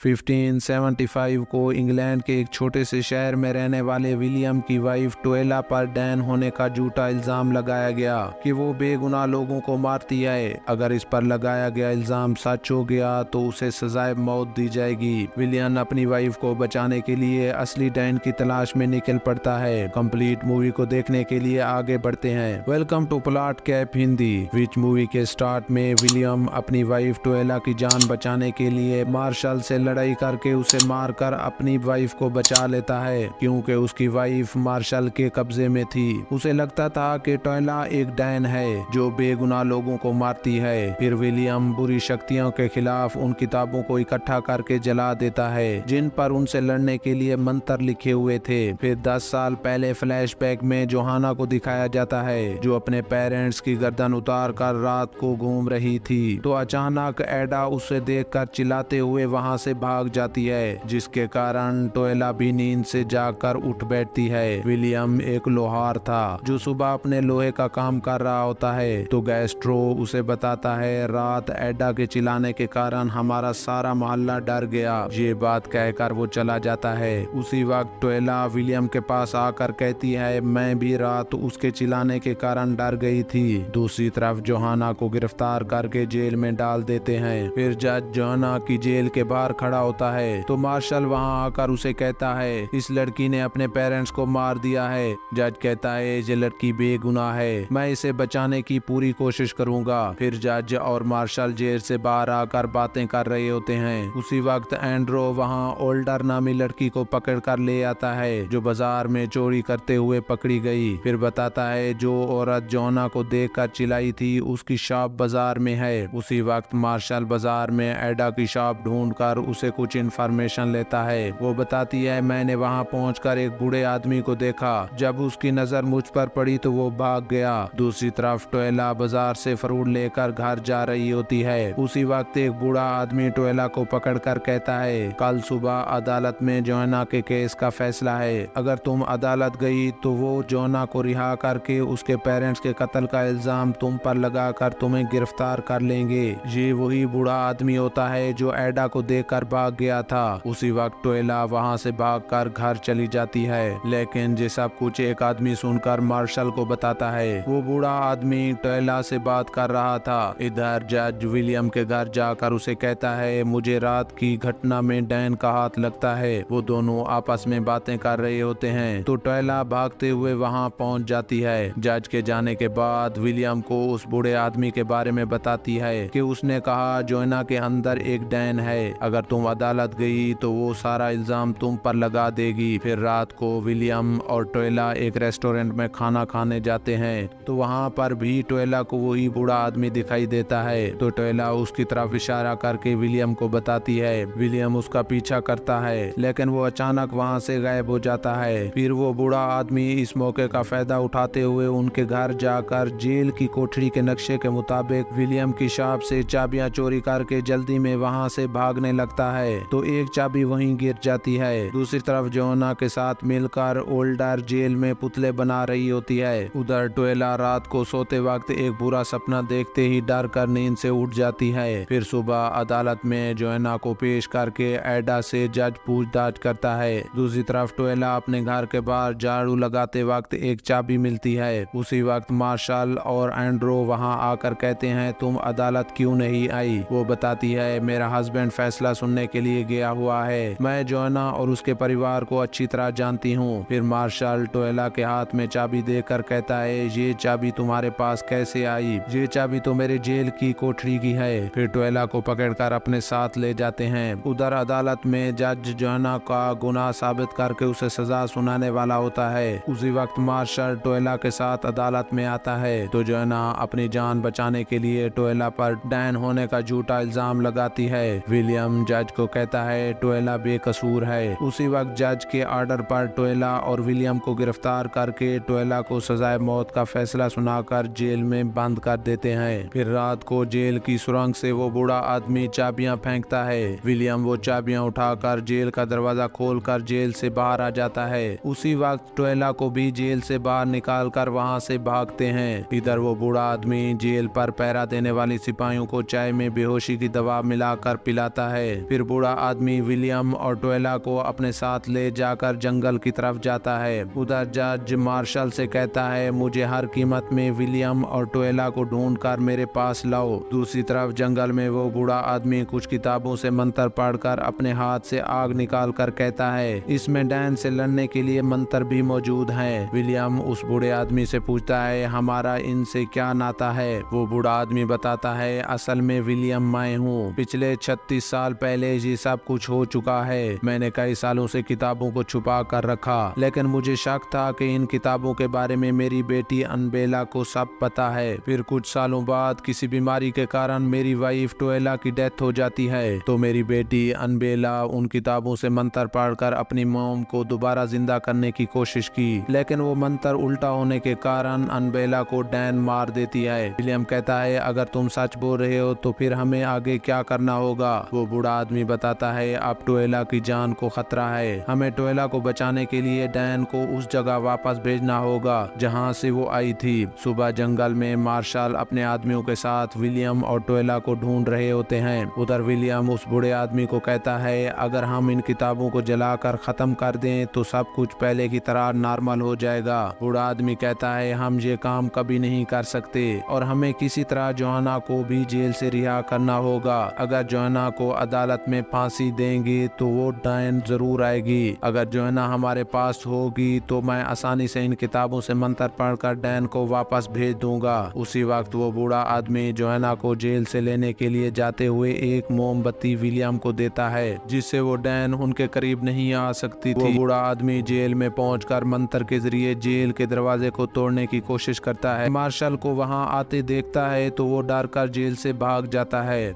1575 को इंग्लैंड के एक छोटे से शहर में रहने वाले विलियम की वाइफ टोएला पर डैन होने का झूठा इल्जाम लगाया गया कि वो बेगुनाह लोगों को मारती है। अगर इस पर लगाया गया इल्जाम सच हो गया तो उसे सजाए मौत दी जाएगी। विलियम अपनी वाइफ को बचाने के लिए असली डैन की तलाश में निकल पड़ता है। कंप्लीट मूवी को देखने के लिए आगे बढ़ते हैं। Welcome to plot cap Hindi. Which movie के स्टार्ट में विलियम अपनी वाइफ टोएला की जान बचाने के लिए मार्शल से लड़ाई करके उसे मारकर अपनी वाइफ को बचा लेता है, क्योंकि उसकी वाइफ मार्शल के कब्जे में थी। उसे लगता था कि टोएला एक डैन है जो बेगुनाह लोगों को मारती है। फिर विलियम बुरी शक्तियों के खिलाफ उन किताबों को इकट्ठा करके जला देता है जिन पर उनसे लड़ने के लिए मंत्र लिखे हुए थे। फिर 10 साल पहले फ्लैशबैक में जोहाना को दिखाया जाता है जो अपने पेरेंट्स की गर्दन उतार कर रात को घूम रही थी। तो अचानक एडा उसे देखकर चिल्लाते हुए वहां से भाग जाती है, जिसके कारण टोएला भी नींद से जागकर उठ बैठती है। विलियम एक लोहार था जो सुबह अपने लोहे का काम कर रहा होता है। तो गैस्ट्रो उसे बताता है रात एडा के चिल्लाने के कारण हमारा सारा मोहल्ला डर गया। ये बात कहकर वो चला जाता है। उसी वक्त टोएला विलियम के पास आकर कहती है मैं भी रात उसके चिल्लाने के कारण डर गई थी। दूसरी तरफ जोहाना को गिरफ्तार करके जेल में डाल देते हैं। फिर जज जोहाना की जेल के बाहर खड़ा होता है तो मार्शल वहां आकर उसे कहता है इस लड़की ने अपने पेरेंट्स को मार दिया है। जज कहता है ये लड़की बेगुनाह है, मैं इसे बचाने की पूरी कोशिश करूंगा। फिर जज और मार्शल जेल से बाहर आकर बातें कर रहे होते हैं। उसी वक्त एंड्रो वहां ओल्डर नामी लड़की को पकड़ कर ले आता है जो बाजार में चोरी करते हुए पकड़ी गई। फिर बताता है जो औरत जोहाना को देखकर चिल्लाई थी उसकी शॉप बाजार में है। उसी वक्त मार्शल बाजार में एडा की शॉप ढूंढकर उसे कुछ इन्फॉर्मेशन लेता है। वो बताती है मैंने वहां पहुंचकर एक बूढ़े आदमी को देखा, जब उसकी नजर मुझ पर पड़ी तो वो भाग गया। दूसरी तरफ टोएला बाजार से फ्रूट लेकर घर जा रही होती है। उसी वक्त एक बूढ़ा आदमी टोएला को पकड़कर कहता है कल सुबह अदालत में जोहाना के केस का फैसला है, अगर तुम अदालत गई तो वो जोहाना को रिहा करके उसके पेरेंट्स के कत्ल का इल्जाम तुम पर लगाकर तुम्हें गिरफ्तार कर लेंगे। ये वही बूढ़ा आदमी होता है जो एडा को देखकर भाग गया था। उसी वक्त टोएला वहां से भागकर घर चली जाती है, लेकिन ये सब कुछ एक आदमी सुनकर मार्शल को बताता है। वो बूढ़ा आदमी टोएला से बात कर रहा था। इधर जज विलियम के घर जाकर उसे कहता है मुझे रात की घटना में डैन का हाथ लगता है। वो दोनों आपस में बातें कर रहे होते हैं तो टोएला भागते हुए वहां पहुंच जाती है। जज के जाने के बाद विलियम को उस बूढ़े आदमी के बारे में बताती है कि उसने कहा जोहाना के अंदर एक डैन है, अगर तुम अदालत गई तो वो सारा इल्जाम तुम पर लगा देगी। फिर रात को विलियम और टोएला एक रेस्टोरेंट में खाना खाने जाते हैं तो वहां पर भी टोएला को वही बूढ़ा आदमी दिखाई देता है। तो टोएला उसकी तरफ इशारा करके विलियम को बताती है। विलियम उसका पीछा करता है लेकिन वो अचानक वहां से गायब हो जाता है। फिर वो बूढ़ा आदमी इस मौके का फायदा उठाते हुए उनके घर जाकर जेल की कोठरी के नक्शे के मुताबिक विलियम की शॉप से चाबियां चोरी करके जल्दी में वहां से भागने लगता है। तो एक चाबी वहीं गिर जाती है। दूसरी तरफ जोहाना के साथ मिलकर ओल्डर जेल में पुतले बना रही होती है। उधर टोएला रात को सोते वक्त एक बुरा सपना देखते ही डर कर नींद से उठ जाती है। फिर सुबह अदालत में जोहाना को पेश करके एडा से जज पूछताछ करता है। दूसरी तरफ टोएला अपने घर के बाहर झाड़ू लगाते वक्त एक चाबी मिलती है। उसी वक्त मार्शल और एंड्रो वहां आकर कहते हैं तुम अदालत क्यों नहीं आई। वो बताती है मेरा हस्बैंड फैसला सुनने के लिए गया हुआ है, मैं जोहाना और उसके परिवार को अच्छी तरह जानती हूँ। फिर मार्शल टोएला के हाथ में चाबी देकर कहता है ये चाबी तुम्हारे पास कैसे आई, ये चाबी तो मेरे जेल की कोठरी की है। फिर टोएला को पकड़कर अपने साथ ले जाते हैं। उधर अदालत में जज जोहाना का गुनाह साबित करके उसे सजा सुनाने वाला होता है। उसी वक्त मार्शल टोएला के साथ अदालत में आता है तो जोहाना अपनी जान बचाने के लिए टोएला पर डैन होने का झूठा इल्जाम लगाती है। विलियम जज को कहता है टोएला बेकसूर है। उसी वक्त जज के ऑर्डर पर टोएला और विलियम को गिरफ्तार करके टोएला को सजाए मौत का फैसला सुनाकर जेल में बंद कर देते हैं। फिर रात को जेल की सुरंग से वो बूढ़ा आदमी चाबियां फेंकता है। विलियम वो चाबियां उठाकर जेल का दरवाजा खोलकर जेल से बाहर आ जाता है। उसी वक्त टोएला को भी जेल से बाहर निकाल कर वहाँ से भागते हैं। इधर वो बूढ़ा आदमी जेल पर पहरा देने वाली सिपाहियों को चाय में बेहोशी की दवा मिलाकर पिलाता है। फिर बूढ़ा आदमी विलियम और टोएला को अपने साथ ले जाकर जंगल की तरफ जाता है। उधर जज मार्शल से कहता है, मुझे हर कीमत में विलियम और टोएला को ढूंढकर मेरे पास लाओ। दूसरी तरफ जंगल में वो बूढ़ा आदमी कुछ किताबों से मंत्र पढ़कर अपने हाथ से आग निकाल कर कहता है, इसमें डैन से लड़ने के लिए मंत्र भी मौजूद है। विलियम उस बूढ़े आदमी से पूछता है, हमारा इनसे क्या नाता है? वो बूढ़ा आदमी बताता है, असल में विलियम मैं हूँ। पिछले 36 साल पहले ये सब कुछ हो चुका है। मैंने कई सालों से किताबों को छुपा कर रखा, लेकिन मुझे शक था कि इन किताबों के बारे में मेरी बेटी अनबेला को सब पता है। फिर कुछ सालों बाद किसी बीमारी के कारण मेरी वाइफ टोएला की डेथ हो जाती है, तो मेरी बेटी अनबेला उन किताबों से मंत्र पढ़कर अपनी मॉम को दोबारा जिंदा करने की कोशिश की, लेकिन वो मंत्र उल्टा होने के कारण अनबेला को डैन मार देती है। विलियम कहता है, अगर तुम सच बोल रहे हो तो फिर हमें आगे क्या करना होगा? वो बूढ़ा आदमी बताता है, अब टोएला की जान को खतरा है। हमें टोएला को बचाने के लिए डैन को उस जगह वापस भेजना होगा जहाँ से वो आई थी। सुबह जंगल में मार्शल अपने आदमियों के साथ विलियम और टोएला को ढूंढ रहे होते हैं। उधर विलियम उस बूढ़े आदमी को कहता है, अगर हम इन किताबों को जलाकर खत्म कर दें तो सब कुछ पहले की तरह नॉर्मल हो जाएगा। बूढ़ा आदमी कहता है, हम ये काम कभी नहीं कर सकते और हमें किसी तरह जोआना को भी जेल से रिहा करना होगा। अगर जोआना को अदालत में फांसी देंगे तो वो डैन जरूर आएगी। अगर जोआना हमारे पास होगी तो मैं आसानी से इन किताबों से मंत्र पढ़कर डैन को वापस भेज दूंगा। उसी वक्त वो बूढ़ा आदमी जोआना को जेल से लेने के लिए जाते हुए एक मोमबत्ती विलियम को देता है, जिससे वो डैन उनके करीब नहीं आ सकती थी। वो बूढ़ा आदमी जेल में पहुंचकर मंत्र के जरिए जेल के दरवाजे को तोड़ने की कोशिश करता है। मार्शल को वहां आते देखता है तो वो डर कर जेल से भाग जाता है।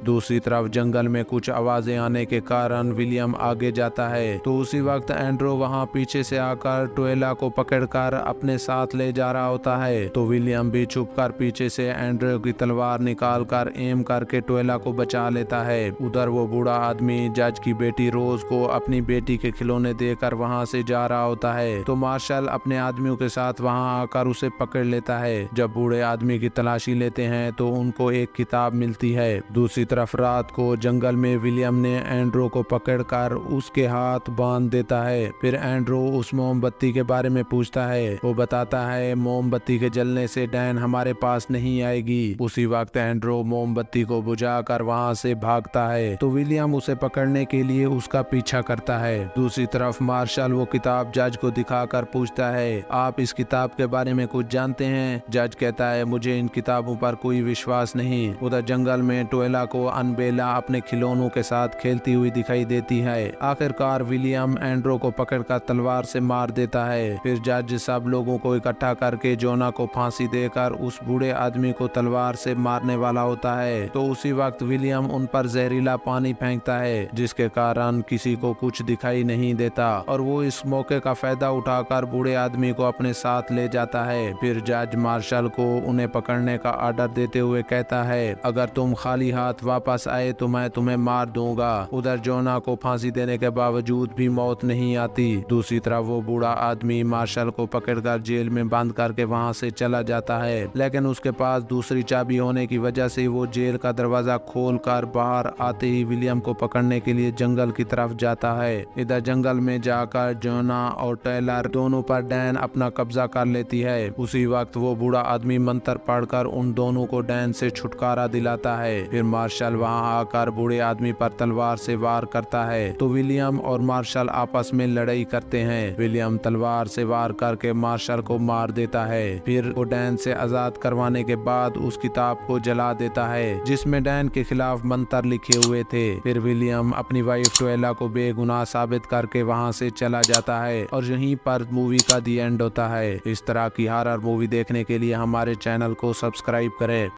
दूसरी तरफ जंगल में कुछ आवाजें आने के कारण विलियम आगे जाता है, तो उसी वक्त एंड्रो वहां पीछे से आकर टोएला को पकड़कर अपने साथ ले जा रहा होता है। तो विलियम भी छुपकर पीछे से एंड्रो की तलवार निकालकर एम करके टोएला को बचा लेता है। उधर वो बूढ़ा आदमी जज की बेटी रोज को अपनी बेटी के खिलौने देकर वहां से जा रहा होता है, तो मार्शल अपने आदमियों के साथ वहां आकर उसे पकड़ लेता है। जब बूढ़े आदमी की तलाशी लेते हैं तो उनको एक किताब मिलती है। दूसरी तरफ रात को जंगल में विलियम ने एंड्रो को पकड़कर उसके हाथ बांध देता है। फिर एंड्रो उस मोमबत्ती के बारे में पूछता है। वो बताता है, मोमबत्ती के जलने से डैन हमारे पास नहीं आएगी। उसी वक्त एंड्रो मोमबत्ती को बुझाकर वहां से भागता है, तो विलियम उसे पकड़ने के लिए उसका पीछा करता है। दूसरी तरफ मार्शल वो किताब जज को दिखाकर पूछता है, आप इस किताब के बारे में कुछ जानते हैं? जज कहता है, मुझे इन किताबों पर कोई विश्वास नहीं। उधर जंगल में टोएला को अनबेला अपने खिलौनों के साथ खेलती हुई दिखाई देती है। आखिरकार विलियम एंड्रो को पकड़कर तलवार से मार देता है। फिर जज सब लोगों को इकट्ठा करके जोना को फांसी देकर उस बूढ़े आदमी को तलवार से मारने वाला होता है, तो उसी वक्त विलियम उन पर जहरीला पानी फेंकता है, जिसके कारण किसी को कुछ दिखाई नहीं देता और वो इस मौके का फायदा उठाकर बूढ़े आदमी को अपने साथ ले जाता है। फिर जज मार्शल को उन्हें पकड़ने का ऑर्डर देते हुए कहता है, अगर तुम खाली हाथ वापस आए तो मैं तुम्हें मार दूंगा। उधर जोना को फांसी देने के बावजूद भी मौत नहीं आती। दूसरी तरफ वो बूढ़ा आदमी मार्शल को पकड़कर जेल में बंद करके वहां से चला जाता है, लेकिन उसके पास दूसरी चाबी होने की वजह से वो जेल का दरवाजा खोलकर बाहर आते ही विलियम को पकड़ने के लिए जंगल की तरफ जाता है। इधर जंगल में जाकर जोना और टेलर दोनों पर डैन अपना कब्जा कर लेती है। उसी वक्त वो बूढ़ा आदमी मंत्र पढ़कर उन दोनों को डैन से छुटकारा दिलाता है। फिर मार्शल वहां आकर बूढ़े आदमी पर तलवार से वार करता है, तो विलियम और मार्शल आपस में लड़ाई करते हैं। विलियम तलवार से वार करके मार्शल को मार देता है। फिर वो डैन से आजाद करवाने के बाद उस किताब को जला देता है जिसमें डैन के खिलाफ मंत्र लिखे हुए थे। फिर विलियम अपनी वाइफ टोएला को बेगुनाह साबित करके वहां से चला जाता है और यहीं पर मूवी का दी एंड होता है। इस तरह की हॉरर मूवी देखने के लिए हमारे चैनल को सब्सक्राइब करें।